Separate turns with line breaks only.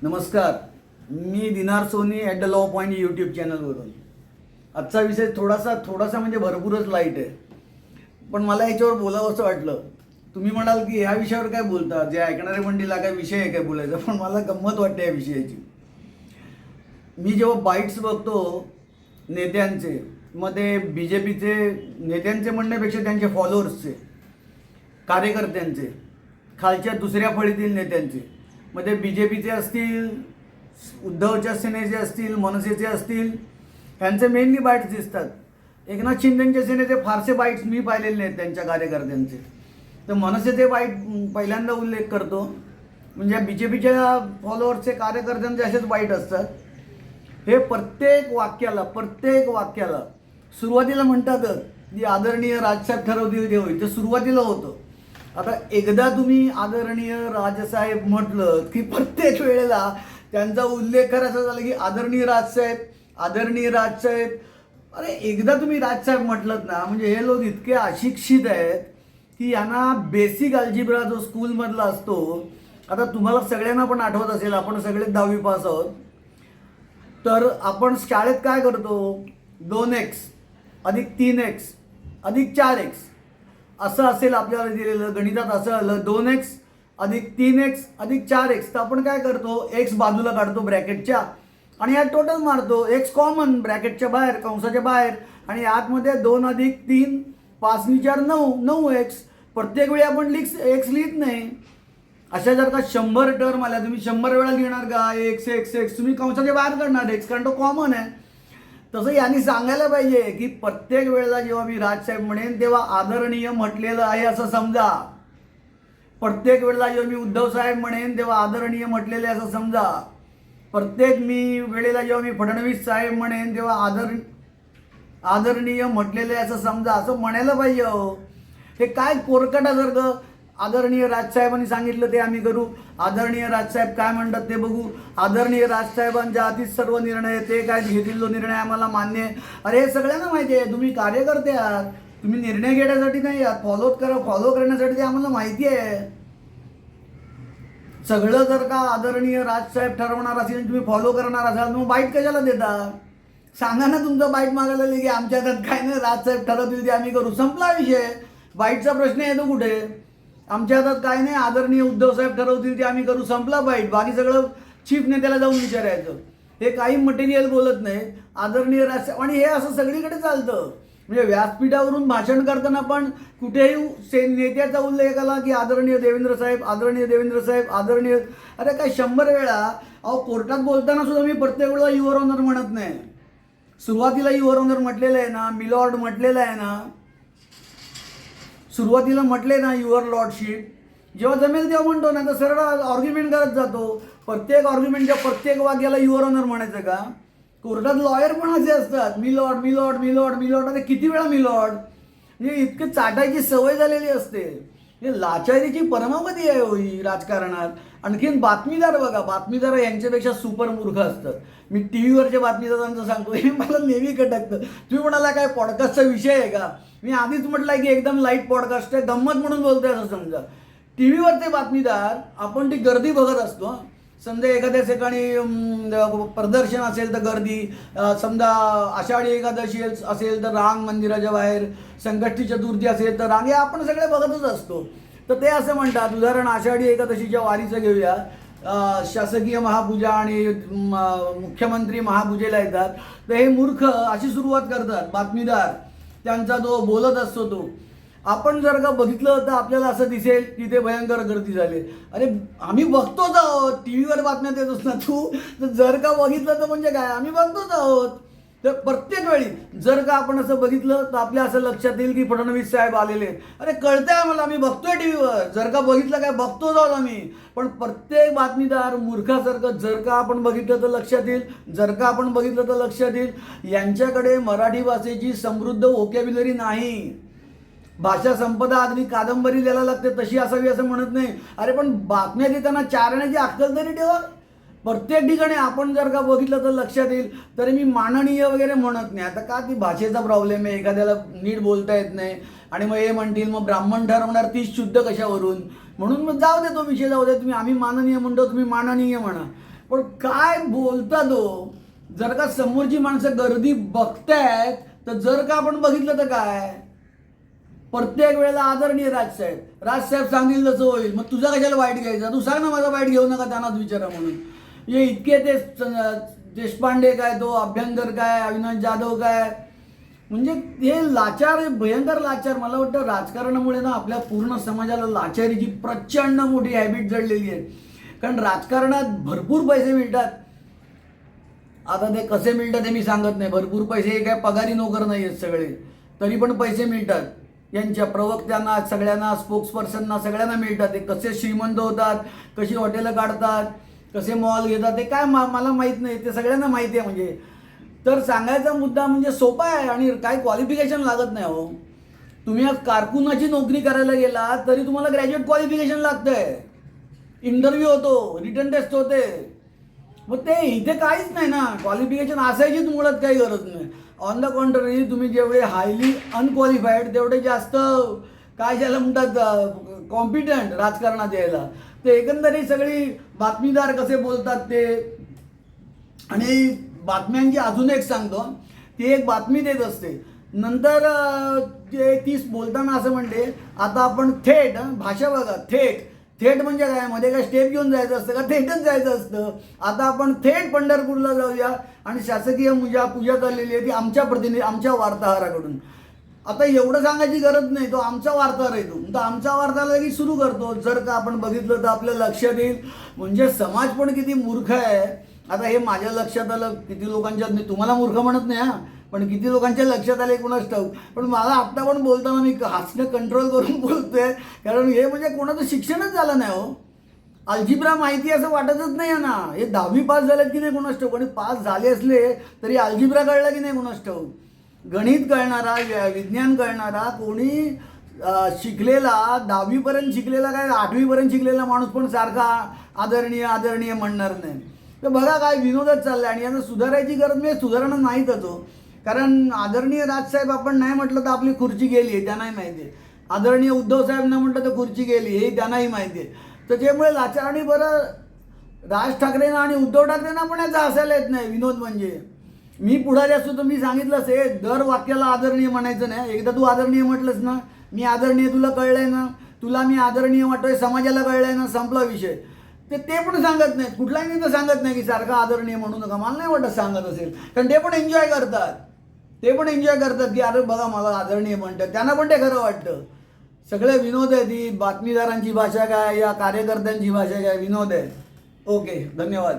नमस्कार. मी Dinar Soni at the law point YouTube चॅनलवरून. आजचा विषय थोडासा म्हणजे भरपूरच लाईट आहे, पण मला याच्यावर बोलावं असं वाटलं. तुम्ही म्हणाल की ह्या विषयावर काय बोलता, जे ऐकणारे मंडळीला काय विषय आहे काय बोलायचा, पण मला गंमत वाटते या विषयाची. मी जेव्हा बाईट्स बघतो नेत्यांचे, मग ते BJPचे नेत्यांचे म्हणण्यापेक्षा त्यांचे फॉलोअर्सचे, कार्यकर्त्यांचे, खालच्या दुसऱ्या फळीतील नेत्यांचे, मग ते BJPचे असतील, उद्धवच्या सेनेचे असतील, मनसेचे असतील, ह्यांचे मेनली बाईट्स दिसतात. एकनाथ शिंदेच्या सेनेचे फारसे बाईट्स मी पाहिलेले नाहीत त्यांच्या कार्यकर्त्यांचे. तर मनसेचे बाईट पहिल्यांदा उल्लेख करतो. म्हणजे BJPच्या फॉलोअर्सचे, कार्यकर्त्यांचे असेच बाईट असतात. हे प्रत्येक वाक्याला सुरुवातीला म्हणतातच की आदरणीय राजसाहेब ठरवतील ते होईल. ते सुरुवातीला होतं. आता एकदा तुम्ही आदरणीय राजसाहेब म्हटलं की प्रत्येक वेळेला त्यांचा उल्लेख करायचा झाला की आदरणीय राजसाहेब. अरे एकदा तुम्ही राजसाहेब म्हटलं ना, म्हणजे हे लोक इतके अशिक्षित आहेत की यांना बेसिक अल्जिब्रा जो स्कूलमधला असतो, आता तुम्हाला सगळ्यांना पण आठवत असेल, आपण सगळे 10वी पास आहोत. तर आपण शाळेत काय करतो, 2x अधिक 3x अधिक 4x असं असेल आपल्याला दिलेलं. गणितात असं आलं 2x अधिक 3x अधिक 4x. तर आपण काय करतो, x बाजूला काढतो ब्रॅकेटच्या आणि यात टोटल मारतो. x कॉमन ब्रॅकेटच्या बाहेर, कंसाच्या बाहेर, आणि आतमध्ये 2 अधिक 3 5 × 4 9x. प्रत्येक वेळी आपण x लिहित नाही. अशा जर का 100 टर्म आल्या, तुम्ही 100 वेळा लिहिणार का x? तुम्ही कंसाच्या बाहेर काढणार x, कारण तो कॉमन आहे. तसं यांनी सांगायला पाहिजे की प्रत्येक वेळेला जेव्हा मी राजसाहेब म्हणेन तेव्हा आदरणीय म्हटलेलं आहे असं समजा. प्रत्येक वेळेला जेव्हा मी उद्धव साहेब म्हणेन तेव्हा आदरणीय म्हटलेले असं समजा. प्रत्येक वेळेला जेव्हा मी फडणवीस साहेब म्हणेन तेव्हा आदरणीय म्हटलेले असं समजा, असं म्हणायला पाहिजे. हे काय कोरकटासारखं, आदरणीय राजसाहेबांनी सांगितलं ते आम्ही करू, आदरणीय राजसाहेब काय म्हणतात ते बघू, आदरणीय राजसाहेबांच्या हातीच सर्व निर्णय, ते काय घेतील तो निर्णय आम्हाला मान्य आहे. अरे हे सगळ्यांना माहिती आहे, तुम्ही कार्यकर्ते आहात, तुम्ही निर्णय घेण्यासाठी नाही आहात, फॉलो करण्यासाठी ते आम्हाला माहिती आहे. सगळं जर का आदरणीय राजसाहेब ठरवणार असेल, तुम्ही फॉलो करणार असाल, मग बाईट कशाला देता? सांगा ना तुमचं बाईट मागायला की आमच्या हातात काय नाही, राजसाहेब ठरवतील ते आम्ही करू. संपला विषय. बाईटचा प्रश्न येतो कुठे? आमच्या हातात काय नाही, आदरणीय उद्धव साहेब ठरवतील ते आम्ही करू. संपला बाईट. बाकी सगळं चीफ नेत्याला जाऊन विचारायचं. हे काही मटेरियल बोलत नाहीत, आदरणीय राजसाहेब. आणि हे असं सगळीकडे चालतं. म्हणजे व्यासपीठावरून भाषण करताना पण कुठेही नेत्याचा उल्लेख आला की आदरणीय देवेंद्र साहेब. अरे काय 100 वेळा? कोर्टात बोलताना सुद्धा मी प्रत्येक वेळेला युअर ऑनर म्हणत नाही. सुरुवातीला युअर ऑनर म्हटलेलं आहे ना, मिलॉर्ड म्हटलेलं आहे ना, सुरुवातीला म्हटले ना युअर लॉर्डशिप. जेव्हा जमेल तेव्हा म्हणतो ना, तर सरळ आर्ग्युमेंट करत जातो. प्रत्येक आर्ग्युमेंटच्या प्रत्येक वाक्याला युअर ऑनर म्हणायचं का? कोर्टात लॉयर पण असे असतात, मी लॉर्ड. अरे किती वेळा मी लॉर्ड? म्हणजे इतकं चाटायची सवय झालेली असते. हे लाचारीची परमावधी आहे ही राजकारणात. आणखीन बातमीदार बघा, बातमीदार यांच्यापेक्षा सुपर मूर्ख असतात. मी TV वरच्या बातमीदारांचं सांगतो, हे मला नेहमी खटकतं. तुम्ही म्हणाला काय पॉडकास्टचा विषय आहे का? मी आधीच म्हटलंय की एकदम लाईट पॉडकास्ट आहे, गंमत म्हणून बोलतोय असं समजा. TV वरचे बातमीदार, आपण ती गर्दी बघत असतो. समजा एखाद्या ठिकाणी प्रदर्शन असेल तर गर्दी, समजा आषाढी एकादशी असेल तर रांग मंदिराच्या बाहेर, संकष्टी चतुर्थी असेल तर रांग, हे आपण सगळे बघतच असतो. तर ते असं म्हणतात, उदाहरण आषाढी एकादशीच्या वारीचं घेऊया. शासकीय महापूजा आणि मुख्यमंत्री महापूजेला येतात. तर हे मूर्ख अशी सुरुवात करतात बातमीदार, त्यांचा तो बोलत असतो तो. आपण जर का बघितलं तर आपल्याला असं दिसेल की ते भयंकर गर्दी झाली. अरे आम्ही बघतोच आहोत, TV वर बातम्या देतोस ना तू, तर जर का बघितलं तर म्हणजे काय, आम्ही बघतोच आहोत. तर प्रत्येक वेळी जर का आपण असं बघितलं तर आपल्या असं लक्षात येईल की फडणवीस साहेब आलेले. अरे कळतंय आम्हाला, आम्ही बघतोय TV वर. जर का बघितलं काय, बघतोच आहोत आम्ही. पण प्रत्येक बातमीदार मूर्खासारखं जर का आपण बघितलं तर लक्षात येईल, यांच्याकडे मराठी भाषेची समृद्ध व्होकॅब्युलरी नाही. भाषा संपदा अगदी कादंबरी लिहायला लागते तशी असावी असं म्हणत नाही. अरे पण बातम्या देताना 4 आण्याची अक्कल तरी ठेवा. प्रत्येक ठिकाणी आपण जर का बघितलं तर लक्षात येईल. तरी मी माननीय वगैरे म्हणत नाही. आता का, ती भाषेचा प्रॉब्लेम आहे, एखाद्याला नीट बोलता येत नाही आणि मग हे म्हणतील मग ब्राह्मण ठरवणार 30 शुद्ध कशावरून, म्हणून मग जाऊ दे, तो विषय जाऊ दे. तुम्ही, आम्ही माननीय म्हणतो, तुम्ही माननीय म्हणा. पण काय बोलता तो, जर का समोरची माणसं गर्दी बघतायत तर जर का आपण बघितलं तर काय, प्रत्येक वेळेला आदरणीय राजसाहेब सांगतील तसं होईल. मग तुझा कशाला वाईट घ्यायचा, तू सांग ना माझा वाईट घेऊ नका त्यांनाच विचारा म्हणून. हे इतके ते देशपांडे काय, तो अभ्यंकर काय, अविनाश जाधव काय, म्हणजे हे लाचार, भयंकर लाचार. मला वाटतं राजकारणामुळे ना आपल्या पूर्ण समाजाला लाचारीची प्रचंड मोठी हॅबिट जडलेली आहे. कारण राजकारणात भरपूर पैसे मिळतात. आता ते कसे मिळतात हे मी सांगत नाही. भरपूर पैसे, हे काय पगारी नोकर नाही आहेत सगळे, तरी पण पैसे मिळतात. यांच्या प्रवक्त्यांना, सगळ्यांना, स्पोक्सपर्सनना, सगळ्यांना मिळतात. ते कसे श्रीमंत होतात, कशी हॉटेलं काढतात, कसे मॉल घेतात, ते काय मला माहीत नाही, ते सगळ्यांना माहिती आहे. म्हणजे तर सांगायचा मुद्दा म्हणजे सोपा आहे आणि काही क्वालिफिकेशन लागत नाही. हो, तुम्ही आज कारकुनाची नोकरी करायला गेला तरी तुम्हाला ग्रॅज्युएट क्वालिफिकेशन लागतंय. इंटरव्ह्यू होतो, रिटन टेस्ट होते. मग ते इथे काहीच नाही ना, क्वालिफिकेशन असायचीच मुळात काही गरज नाही. ऑन द कॉन्ट्ररी, तुम्ही जेवढे हायली अनक्वालिफाईड तेवढे जास्त काय ज्याला म्हणतात कॉम्पिटंट राजकारणात यायला. ते एकंदरीत सगळी बातमीदार कसे बोलतात ते, आणि बातम्यांची अजून एक सांगतो, ती एक बातमी देत असते, नंतर ते तीच बोलताना असं म्हणते, आता आपण थेट, भाषा बघा, थेट म्हणजे काय, मध्ये काय स्टेप घेऊन जायचं असतं का, थेटच जायचं असतं. आता आपण थेट पंढरपूरला जाऊया आणि शासकीय पूजा चाललेली आहे ती आमच्या वार्ताहराकडून. आता एवढं सांगायची गरज नाही, तो आमचा वार्ताहर आहे. तो आमचा वार्ताहर लगेच सुरू करतो. जर का आपण बघितलं तर आपल्या लक्षात येईल, म्हणजे समाज पण किती मूर्ख आहे. आता हे माझ्या लक्षात आलं, किती लोकांच्या, मी तुम्हाला मूर्ख म्हणत नाही हा, पण किती लोकांच्या लक्षात आले कोणाच ठाऊक. पण मला आत्ता पण बोलताना मी हसणं कंट्रोल करून बोलतोय, कारण हे म्हणजे कोणाचं शिक्षणच झालं नाही. हो, अल्जिब्रा माहिती असं वाटतच नाही आहे ना. हे 10वी पास झालेत की नाही कोणाच ठाऊक, आणि पास झाले असले तरी अल्जिब्रा कळला की नाही कोणाच ठाऊक. गणित कळणारा, विज्ञान कळणारा कोणी शिकलेला, 10वीपर्यंत शिकलेला, काय 8वीपर्यंत शिकलेला माणूस पण सारखा आदरणीय म्हणणार नाही. तर बघा काय विनोदच चालला, आणि यांना सुधारायची गरज नाही, सुधारणा नाहीच हो. कारण आदरणीय राजसाहेब आपण नाही म्हटलं तर आपली खुर्ची गेली आहे, त्यांनाही माहिती आहे. आदरणीय उद्धव साहेब नाही म्हटलं तर खुर्ची गेली, हे त्यांनाही माहिती आहे. त्याच्यामुळे लाचार. आणि बरं, राज ठाकरेंना आणि उद्धव ठाकरेंना पण याचा हसायला येत नाही. विनोद म्हणजे, मी पुढारी असतो तर मी सांगितलंच आहे, दर वाक्याला आदरणीय म्हणायचं नाही. एकदा तू आदरणीय म्हटलंस ना, मी आदरणीय, तुला कळलंय ना, तुला मी आदरणीय वाटतोय, समाजाला कळलंय ना, संपला विषय. ते पण सांगत नाहीत, कुठलाही नेता सांगत नाही की सारखा आदरणीय म्हणू नका. मला नाही वाटत सांगत असेल, कारण ते पण एन्जॉय करतात. की अरे बघा मला आदरणीय म्हणतात, त्यांना पण ते खरं वाटतं. सगळे विनोद आहे. ती बातमीदारांची भाषा काय, या कार्यकर्त्यांची भाषा काय, विनोद आहे. ओके, धन्यवाद.